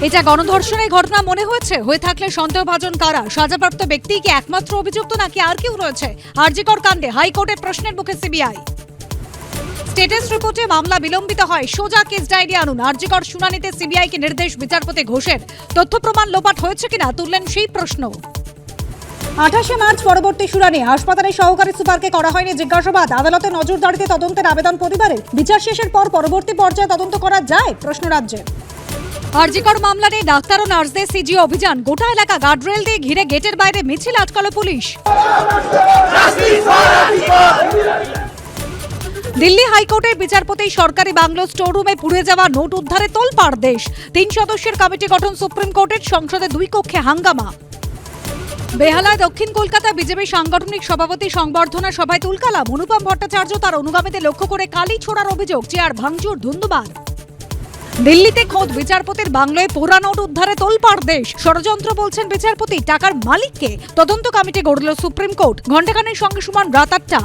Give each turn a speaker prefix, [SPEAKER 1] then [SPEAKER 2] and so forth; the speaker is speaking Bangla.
[SPEAKER 1] এটা গণধর্ষণের ঘটনা মনে হয়ে থাকলে সন্দেহভাজন কারা? সাজাপ্রাপ্ত ব্যক্তি কি একমাত্র অভিযুক্ত নাকি আর কেউ রয়েছে? আরজিকর কাণ্ডে হাইকোর্টের প্রশ্নের মুখে সিবিআই। স্টেটাস রিপোর্টে মামলা বিলম্বিত হয়, সোজা কেস ডায়েরি আনুন। আরজিকর শুনানিতে সিবিআইকে নির্দেশ বিচারপতি ঘোষের। তথ্য প্রমাণ লোপাট হয়েছে কিনা তুললেন সেই প্রশ্ন। 28 মার্চ পরবর্তী শুনানি। হাসপাতালের সহকারী সুপারকে করা হয়নি জিজ্ঞাসাবাদ। আদালতে নজরদারিতে তদন্তের আবেদন পরিবারের। বিচার শেষের পর পরবর্তী পর্যায়ে তদন্ত করা যায় প্রশ্ন রাজ্যের। আরজিকর মামলা নিয়ে ডাক্তার ও নার্সদের সিজি অভিযান। গোটা এলাকা গার্ডরেল দিয়ে ঘিরে গেটের বাইরে মিছিল আটকালো পুলিশ। দিল্লি হাইকোর্টের বিচারপতি সরকারি বাংলো স্টোররুমে পুড়ে যাওয়া নোট উদ্ধারে তোলপাড় দেশ। 3 সদস্যের কমিটি গঠন সুপ্রিম কোর্টের। সংসদে 2 কক্ষে হাঙ্গামা। বেহালায় দক্ষিণ কলকাতা বিজেপি সাংগঠনিক সভাপতি সংবর্ধনা সভায় তুলকালাম। অনুপম ভট্টাচার্য তার অনুগামীদের লক্ষ্য করে কালি ছোড়ার অভিযোগ। চেয়ার ভাঙচুর ধুন্ধুমার। দিল্লিতে খোদ বিচারপতির বাংলোয় পোড়া নোট উদ্ধারে তোলপাড় দেশ। ষড়যন্ত্র বলছেন বিচারপতি, টাকার মালিককে। তদন্ত কমিটি গড়ল সুপ্রিম কোর্ট। ঘণ্টাখানেক সঙ্গে সমান রাত 8টা।